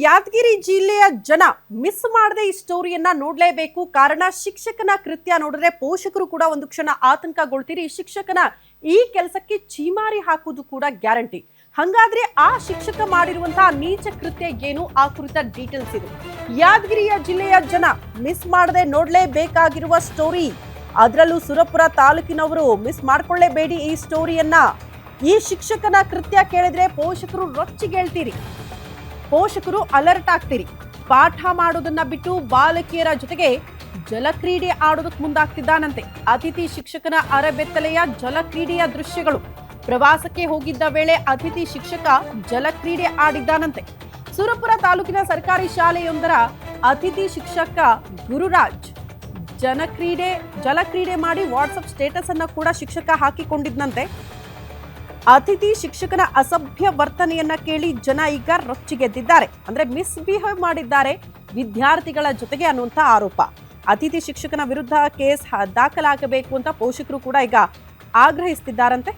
ಯಾದಗಿರಿ ಜಿಲ್ಲೆಯ ಜನ ಮಿಸ್ ಮಾಡದೆ ಈ ಸ್ಟೋರಿಯನ್ನ ನೋಡಲೇಬೇಕು. ಕಾರಣ ಶಿಕ್ಷಕನ ಕೃತ್ಯ ನೋಡಿದ್ರೆ ಪೋಷಕರು ಕೂಡ ಒಂದು ಕ್ಷಣ ಆತಂಕಗೊಳ್ತೀರಿ. ಶಿಕ್ಷಕನ ಈ ಕೆಲಸಕ್ಕೆ ಚೀಮಾರಿ ಹಾಕುವುದು ಕೂಡ ಗ್ಯಾರಂಟಿ. ಹಾಗಾದ್ರೆ ಆ ಶಿಕ್ಷಕ ಮಾಡಿರುವಂತಹ ನೀಚ ಕೃತ್ಯ ಏನು, ಆ ಕುರಿತ ಡೀಟೇಲ್ಸ್ ಇದು. ಯಾದಗಿರಿಯ ಜಿಲ್ಲೆಯ ಜನ ಮಿಸ್ ಮಾಡದೆ ನೋಡಲೇಬೇಕಾಗಿರುವ ಸ್ಟೋರಿ. ಅದರಲ್ಲೂ ಸುರಪುರ ತಾಲೂಕಿನವರು ಮಿಸ್ ಮಾಡ್ಕೊಳ್ಳೇಬೇಡಿ ಈ ಸ್ಟೋರಿಯನ್ನ. ಈ ಶಿಕ್ಷಕನ ಕೃತ್ಯ ಕೇಳಿದ್ರೆ ಪೋಷಕರು ರೊಚ್ಚಿಗೇಳ್ತೀರಿ, ಪೋಷಕರು ಅಲರ್ಟ್ ಆಗ್ತೀರಿ. ಪಾಠ ಮಾಡೋದನ್ನ ಬಿಟ್ಟು ಬಾಲಕಿಯರ ಜೊತೆಗೆ ಜಲಕ್ರೀಡೆ ಆಡೋದಕ್ಕೆ ಮುಂದಾಗ್ತಿದ್ದಾನಂತೆ. ಅತಿಥಿ ಶಿಕ್ಷಕನ ಅರಬೆತ್ತಲೆಯ ಜಲಕ್ರೀಡೆಯ ದೃಶ್ಯಗಳು. ಪ್ರವಾಸಕ್ಕೆ ಹೋಗಿದ್ದ ವೇಳೆ ಅತಿಥಿ ಶಿಕ್ಷಕ ಜಲಕ್ರೀಡೆ ಆಡಿದ್ದಾನಂತೆ. ಸುರಪುರ ತಾಲೂಕಿನ ಸರ್ಕಾರಿ ಶಾಲೆಯೊಂದರ ಅತಿಥಿ ಶಿಕ್ಷಕ ಗುರುರಾಜ್ ಜಲಕ್ರೀಡೆ ಮಾಡಿ ವಾಟ್ಸಪ್ ಸ್ಟೇಟಸ್ ಅನ್ನ ಕೂಡ ಶಿಕ್ಷಕ ಹಾಕಿಕೊಂಡಿದ್ದಂತೆ. ಅತಿಥಿ ಶಿಕ್ಷಕನ ಅಸಭ್ಯ ವರ್ತನೆಯನ್ನ ಕೇಳಿ ಜನ ಈಗ ರೊಚ್ಚಿಗೆದ್ದಿದ್ದಾರೆ. ಅಂದ್ರೆ ಮಿಸ್ಬಿಹೇವ್ ಮಾಡಿದ್ದಾರೆ ವಿದ್ಯಾರ್ಥಿಗಳ ಜೊತೆಗೆ ಅನ್ನುವಂಥ ಆರೋಪ. ಅತಿಥಿ ಶಿಕ್ಷಕನ ವಿರುದ್ಧ ಕೇಸ್ ದಾಖಲಾಗಬೇಕು ಅಂತ ಪೋಷಕರು ಕೂಡ ಈಗ ಆಗ್ರಹಿಸುತ್ತಿದ್ದಾರಂತೆ.